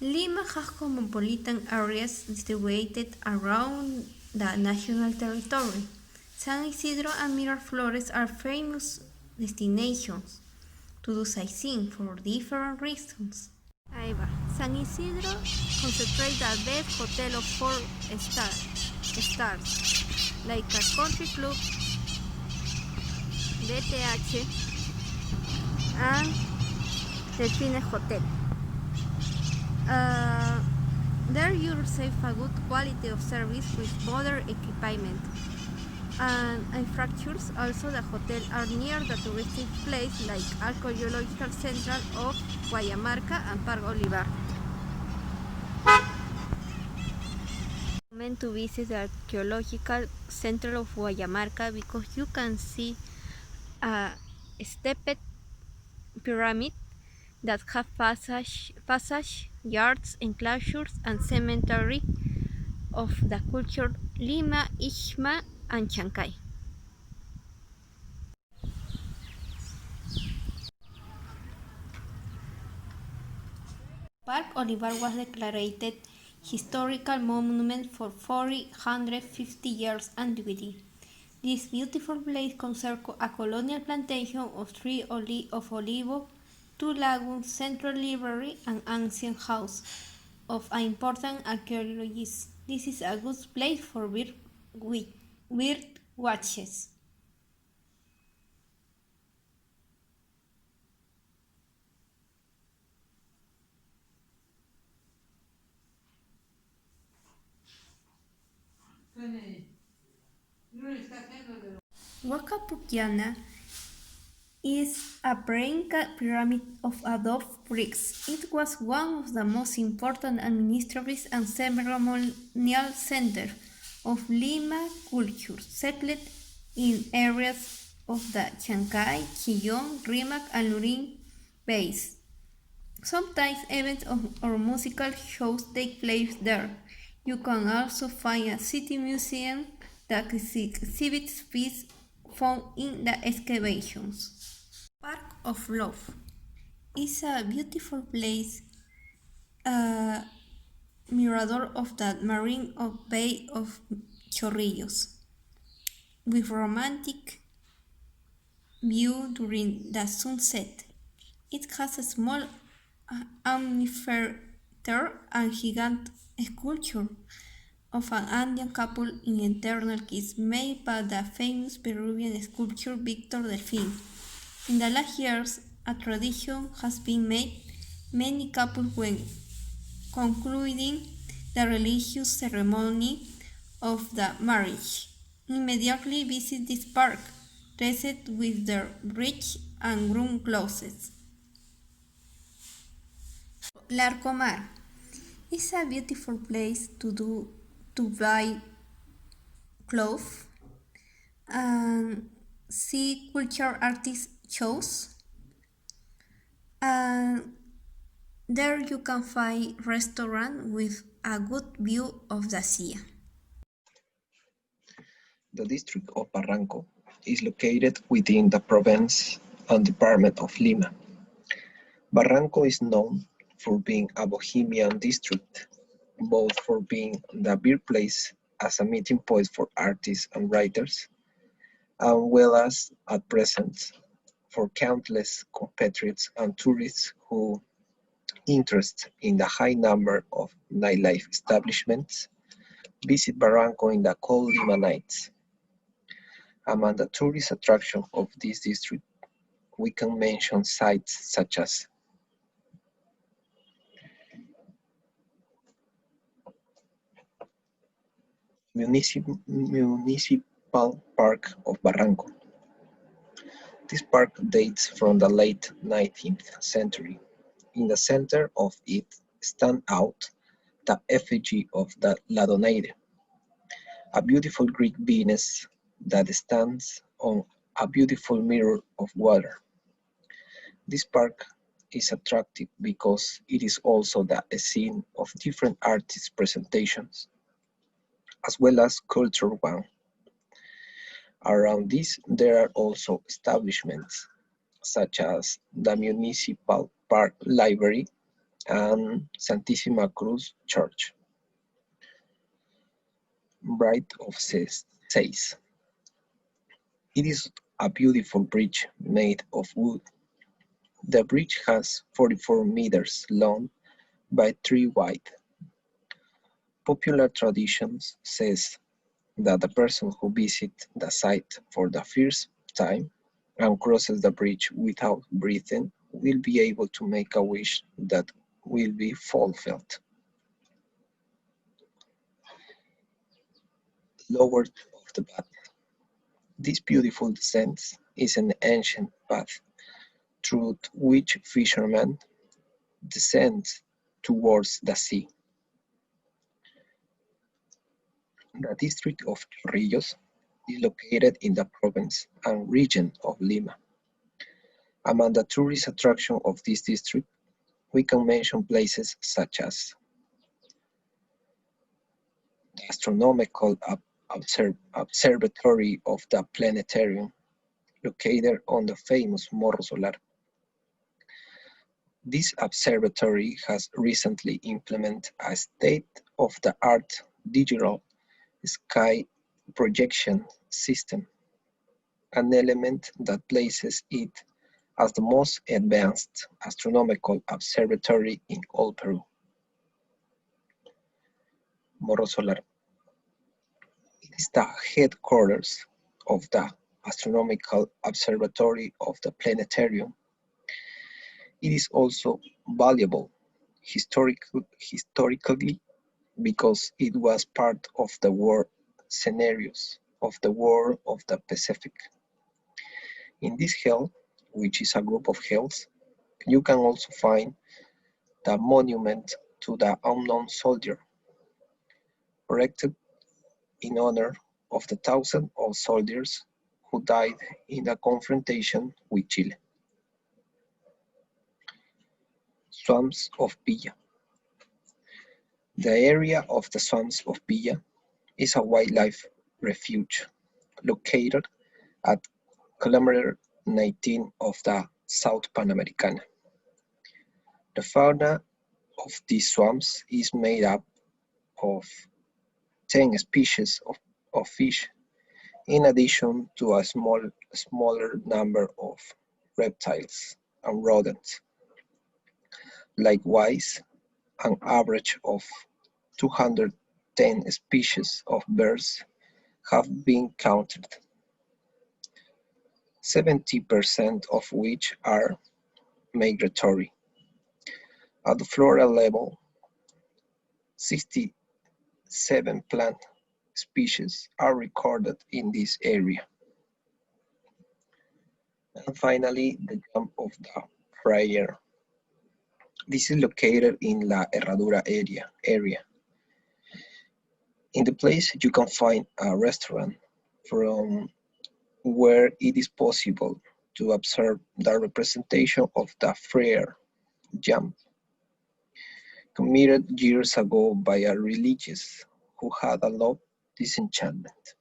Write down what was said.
Lima has cosmopolitan areas distributed around the national territory. San Isidro and Miraflores are famous destinations to do sightseeing for different reasons. Ahí va. San Isidro concentrates the best hotel of 4 stars, like a country club, BTH, and Delfines Hotel. There you receive a good quality of service with modern equipment and infrastructures. Also, the hotel are near the touristic place like Archaeological Central of Guayamarca and Park Olivar. Meant to visit the Archaeological Center of Guayamarca because you can see a stepped pyramid that have passage yards, enclosures, and cemetery of the culture Lima, Ixma, and Chancay. Park Olivar was declared historical monument for 450 years antiquity. This beautiful place conserves a colonial plantation of trees of olivo, 2 lagoons, central library, and ancient house of an important archaeologist. This is a good place for bird watches. Huaca Pucllana is a brain pyramid of adobe bricks. It was one of the most important administrative and ceremonial centers of Lima culture, settled in areas of the Chancay, Chillón, Rímac, and Lurín bays. Sometimes events or musical shows take place there. You can also find a city museum that exhibits pieces found in the excavations. Park of Love is a beautiful place, mirador of the marine of Bay of Chorrillos, with romantic view during the sunset. It has a small amphitheater and gigant sculpture of an Andean couple in eternal kiss made by the famous Peruvian sculptor Victor Delfin. In the last years, a tradition has been made many couples when concluding the religious ceremony of the marriage immediately visit this park, dressed with their rich and groom clothes. Larcomar is a beautiful place to buy clothes and see culture artist shows. And there you can find restaurant with a good view of the sea. The district of Barranco is located within the province and department of Lima. Barranco is known for being a bohemian district, both for being the birthplace as a meeting point for artists and writers, as well as at present for countless compatriots and tourists who interest in the high number of nightlife establishments visit Barranco in the cold Lima nights. Among the tourist attractions of this district, we can mention sites such as Municipal Park of Barranco. This park dates from the late 19th century. In the center of it stands out the effigy of the Ladonaire, a beautiful Greek Venus that stands on a beautiful mirror of water. This park is attractive because it is also the scene of different artists' presentations, as well as cultural one. Around this, there are also establishments such as the Municipal Park Library and Santissima Cruz Church. Bride of Says. It is a beautiful bridge made of wood. The bridge has 44 meters long by 3 wide. Popular tradition says that the person who visits the site for the first time and crosses the bridge without breathing will be able to make a wish that will be fulfilled. Lower of the path. This beautiful descent is an ancient path through which fishermen descend towards the sea. The district of Chorrillos is located in the province and region of Lima. Among the tourist attractions of this district, we can mention places such as the astronomical observatory of the planetarium, located on the famous Morro Solar. This observatory has recently implemented a state-of-the-art digital sky projection system, an element that places it as the most advanced astronomical observatory in all Peru. Morro Solar. It is the headquarters of the Astronomical Observatory of the Planetarium. It is also valuable historically because it was part of the war scenarios of the War of the Pacific. In this hill, which is a group of hills, you can also find the monument to the unknown soldier, erected in honor of the thousands of soldiers who died in the confrontation with Chile. Swamps of Villa. The area of the swamps of Villa is a wildlife refuge located at kilometer 19 of the South Panamericana. The fauna of these swamps is made up of 10 species of fish, in addition to a smaller number of reptiles and rodents. Likewise, an average of 210 species of birds have been counted, 70% of which are migratory. At the floral level, 67 plant species are recorded in this area. And finally, the Jump of the Friar. This is located in La Herradura area. In the place you can find a restaurant from where it is possible to observe the representation of the friar jump, committed years ago by a religious who had a love disenchantment.